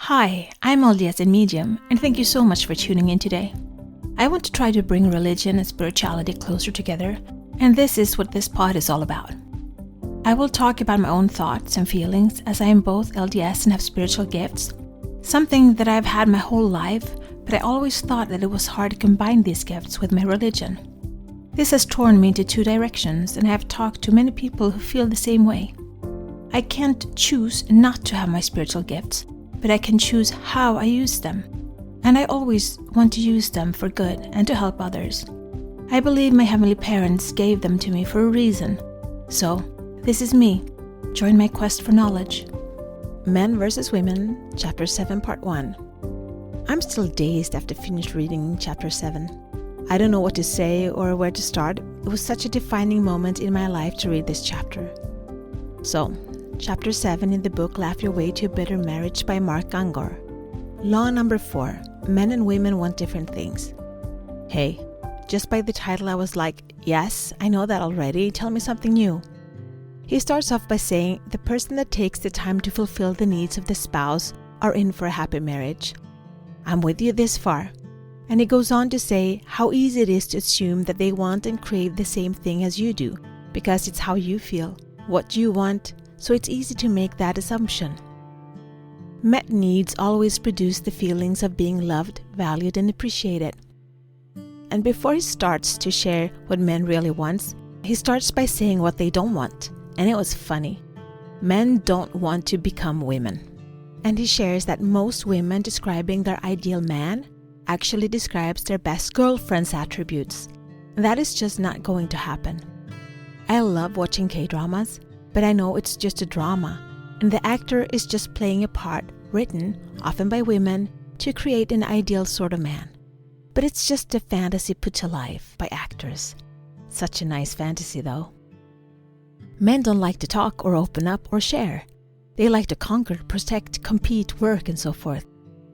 Hi, I'm LDS in Medium, and thank you so much for tuning in today. I want to try to bring religion and spirituality closer together, and this is what this pod is all about. I will talk about my own thoughts and feelings as I am both LDS and have spiritual gifts, something that I've had my whole life, but I always thought that it was hard to combine these gifts with my religion. This has torn me into two directions, and I have talked to many people who feel the same way. I can't choose not to have my spiritual gifts, but I can choose how I use them. And I always want to use them for good and to help others. I believe my heavenly parents gave them to me for a reason. So, this is me. Join my quest for knowledge. Men vs. Women, Chapter 7, Part 1. I'm still dazed after finished reading Chapter 7. I don't know what to say or where to start. It was such a defining moment in my life to read this chapter. So, Chapter 7 in the book Laugh Your Way to a Better Marriage by Mark Gungor. Law number 4. Men and women want different things. Hey, just by the title I was like, yes, I know that already, tell me something new. He starts off by saying the person that takes the time to fulfill the needs of the spouse are in for a happy marriage. I'm with you this far. And he goes on to say how easy it is to assume that they want and crave the same thing as you do, because it's how you feel, what you want, so it's easy to make that assumption. Met needs always produce the feelings of being loved, valued, and appreciated. And before he starts to share what men really want, he starts by saying what they don't want. And it was funny. Men don't want to become women. And he shares that most women describing their ideal man actually describes their best girlfriend's attributes. That is just not going to happen. I love watching K-dramas, but I know it's just a drama, and the actor is just playing a part written, often by women, to create an ideal sort of man. But it's just a fantasy put to life by actors. Such a nice fantasy, though. Men don't like to talk or open up or share. They like to conquer, protect, compete, work, and so forth.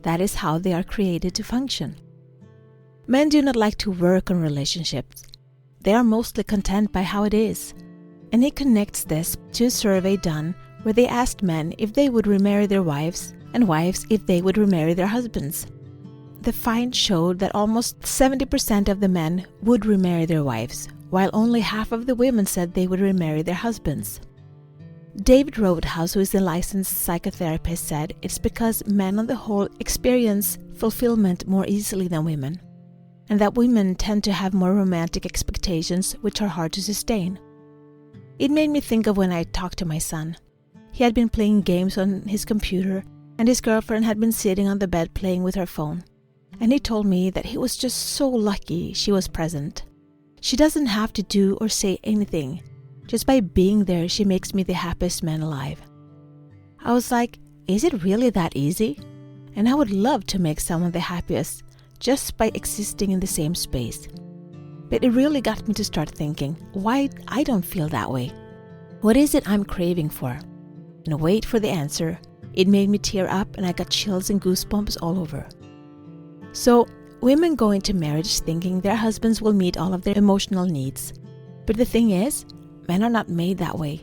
That is how they are created to function. Men do not like to work on relationships. They are mostly content by how it is. And he connects this to a survey done where they asked men if they would remarry their wives and wives if they would remarry their husbands. The find showed that almost 70% of the men would remarry their wives, while only half of the women said they would remarry their husbands. David Roadhouse, who is a licensed psychotherapist, said it's because men on the whole experience fulfillment more easily than women, and that women tend to have more romantic expectations which are hard to sustain. It made me think of when I talked to my son. He had been playing games on his computer, and his girlfriend had been sitting on the bed playing with her phone. And he told me that he was just so lucky she was present. She doesn't have to do or say anything. Just by being there, she makes me the happiest man alive. I was like, is it really that easy? And I would love to make someone the happiest just by existing in the same space. But it really got me to start thinking why I don't feel that way. What is it I'm craving for? And wait for the answer. It made me tear up and I got chills and goosebumps all over. So, women go into marriage thinking their husbands will meet all of their emotional needs. But the thing is, men are not made that way.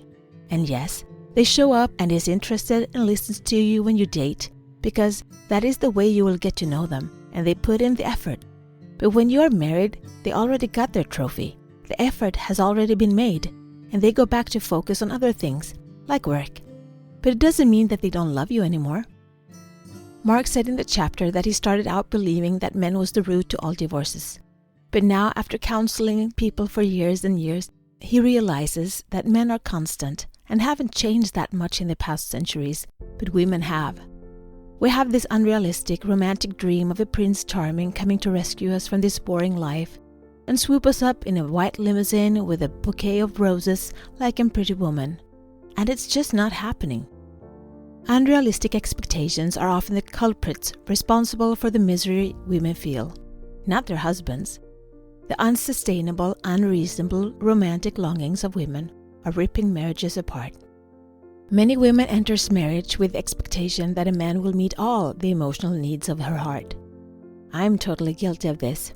And yes, they show up and is interested and listens to you when you date, because that is the way you will get to know them, and they put in the effort. But when you are married, they already got their trophy. The effort has already been made, and they go back to focus on other things, like work. But it doesn't mean that they don't love you anymore. Mark said in the chapter that he started out believing that men was the root to all divorces. But now, after counseling people for years and years, he realizes that men are constant and haven't changed that much in the past centuries, but women have. We have this unrealistic, romantic dream of a Prince Charming coming to rescue us from this boring life and swoop us up in a white limousine with a bouquet of roses like in Pretty Woman. And it's just not happening. Unrealistic expectations are often the culprits responsible for the misery women feel, not their husbands. The unsustainable, unreasonable, romantic longings of women are ripping marriages apart. Many women enters marriage with the expectation that a man will meet all the emotional needs of her heart. I'm totally guilty of this.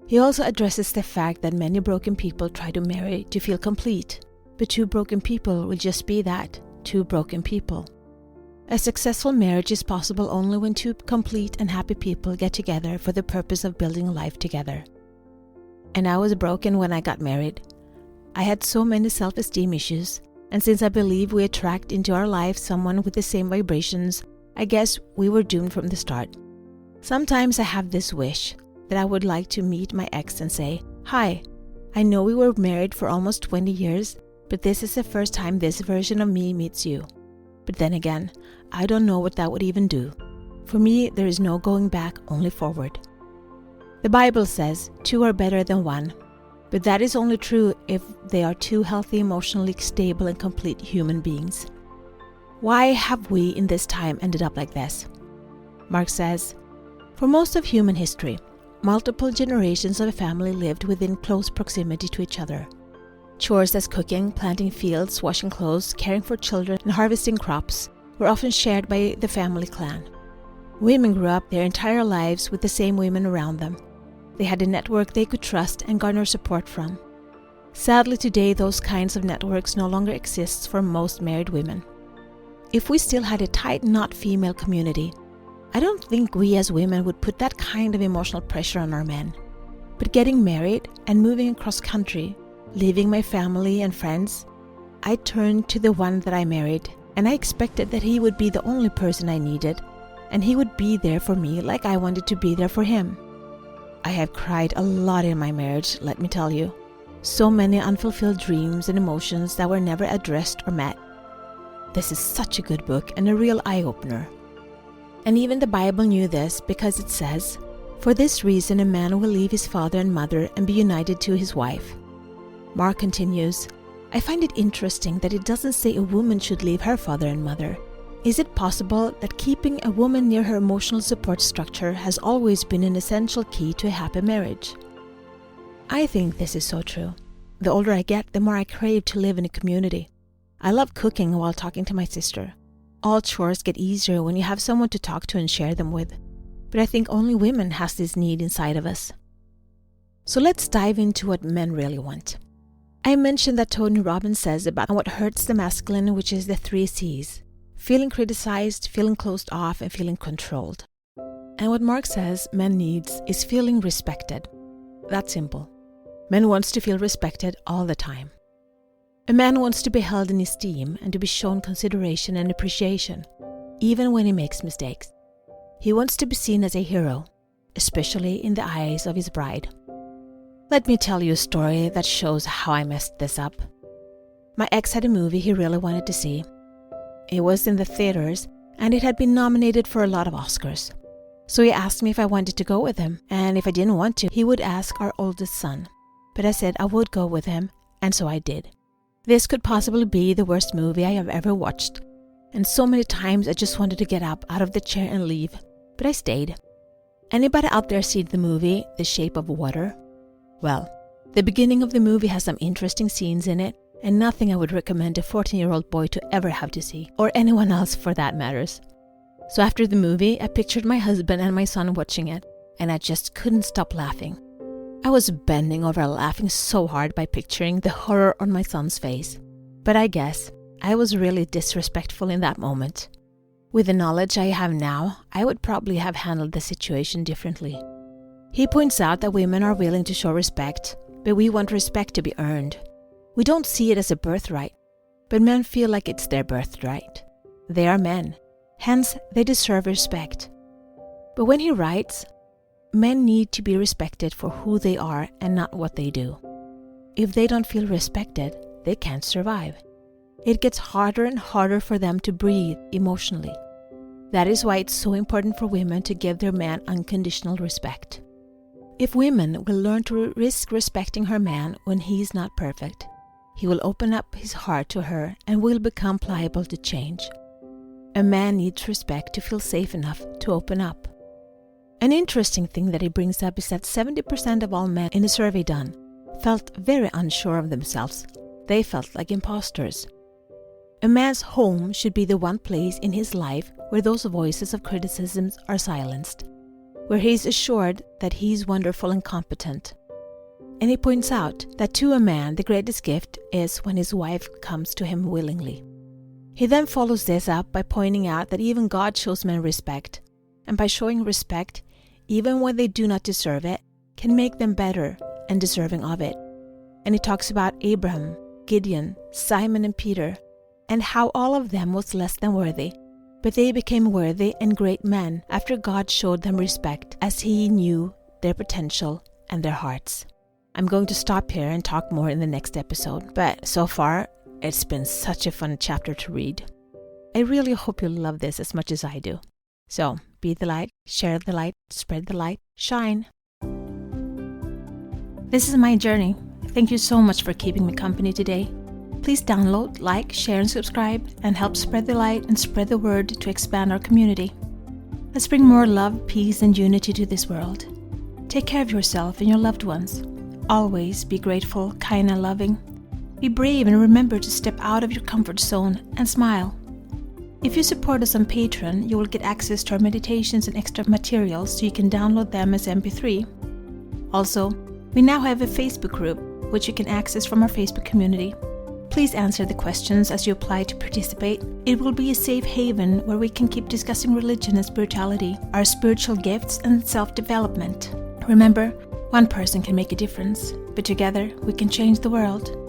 He also addresses the fact that many broken people try to marry to feel complete, but two broken people will just be that, two broken people. A successful marriage is possible only when two complete and happy people get together for the purpose of building life together. And I was broken when I got married. I had so many self-esteem issues, and since I believe we attract into our life someone with the same vibrations, I guess we were doomed from the start. Sometimes I have this wish that I would like to meet my ex and say, "Hi, I know we were married for almost 20 years, but this is the first time this version of me meets you." But then again, I don't know what that would even do. For me, there is no going back, only forward. The Bible says 2 are better than 1, but that is only true if they are 2 healthy, emotionally stable and complete human beings. Why have we in this time ended up like this? Mark says, "For most of human history, multiple generations of a family lived within close proximity to each other. Chores as cooking, planting fields, washing clothes, caring for children, and harvesting crops were often shared by the family clan. Women grew up their entire lives with the same women around them. They had a network they could trust and garner support from. Sadly, today those kinds of networks no longer exist for most married women. If we still had a tight-knit female community, I don't think we as women would put that kind of emotional pressure on our men. But getting married and moving across country, leaving my family and friends, I turned to the one that I married, and I expected that he would be the only person I needed, and he would be there for me like I wanted to be there for him. I have cried a lot in my marriage, let me tell you. So many unfulfilled dreams and emotions that were never addressed or met. This is such a good book and a real eye-opener. And even the Bible knew this because it says, 'For this reason a man will leave his father and mother and be united to his wife.'" Mark continues, "I find it interesting that it doesn't say a woman should leave her father and mother. Is it possible that keeping a woman near her emotional support structure has always been an essential key to a happy marriage?" I think this is so true. The older I get, the more I crave to live in a community. I love cooking while talking to my sister. All chores get easier when you have someone to talk to and share them with. But I think only women has this need inside of us. So let's dive into what men really want. I mentioned that Tony Robbins says about what hurts the masculine, which is the 3 C's. Feeling criticized, feeling closed off, and feeling controlled. And what Mark says men needs is feeling respected. That's simple. Men wants to feel respected all the time. A man wants to be held in esteem and to be shown consideration and appreciation, even when he makes mistakes. He wants to be seen as a hero, especially in the eyes of his bride. Let me tell you a story that shows how I messed this up. My ex had a movie he really wanted to see. It was in the theaters, and it had been nominated for a lot of Oscars. So he asked me if I wanted to go with him, and if I didn't want to, he would ask our oldest son. But I said I would go with him, and so I did. This could possibly be the worst movie I have ever watched, and so many times I just wanted to get up out of the chair and leave, but I stayed. Anybody out there seen the movie The Shape of Water? Well, the beginning of the movie has some interesting scenes in it, and nothing I would recommend a 14-year-old boy to ever have to see, or anyone else for that matters. So after the movie, I pictured my husband and my son watching it, and I just couldn't stop laughing. I was bending over laughing so hard by picturing the horror on my son's face. But I guess I was really disrespectful in that moment. With the knowledge I have now, I would probably have handled the situation differently. He points out that women are willing to show respect, but we want respect to be earned. We don't see it as a birthright, but men feel like it's their birthright. They are men, hence they deserve respect. But when he writes, men need to be respected for who they are and not what they do. If they don't feel respected, they can't survive. It gets harder and harder for them to breathe emotionally. That is why it's so important for women to give their man unconditional respect. If women will learn to risk respecting her man when he is not perfect, he will open up his heart to her and will become pliable to change. A man needs respect to feel safe enough to open up. An interesting thing that he brings up is that 70% of all men in a survey done felt very unsure of themselves. They felt like imposters. A man's home should be the one place in his life where those voices of criticism are silenced, where he is assured that he is wonderful and competent. And he points out that to a man the greatest gift is when his wife comes to him willingly. He then follows this up by pointing out that even God shows men respect, and by showing respect, even when they do not deserve it, can make them better and deserving of it. And he talks about Abraham, Gideon, Simon and Peter, and how all of them was less than worthy, but they became worthy and great men after God showed them respect as he knew their potential and their hearts. I'm going to stop here and talk more in the next episode, but so far, it's been such a fun chapter to read. I really hope you'll love this as much as I do. So, be the light, share the light, spread the light, shine. This is my journey. Thank you so much for keeping me company today. Please download, like, share and subscribe and help spread the light and spread the word to expand our community. Let's bring more love, peace and unity to this world. Take care of yourself and your loved ones. Always be grateful, kind and loving. Be brave and remember to step out of your comfort zone and smile. If you support us on Patreon, you will get access to our meditations and extra materials so you can download them as MP3. Also, we now have a Facebook group which you can access from our Facebook community. Please answer the questions as you apply to participate. It will be a safe haven where we can keep discussing religion and spirituality, our spiritual gifts and self-development. Remember, one person can make a difference, but together we can change the world.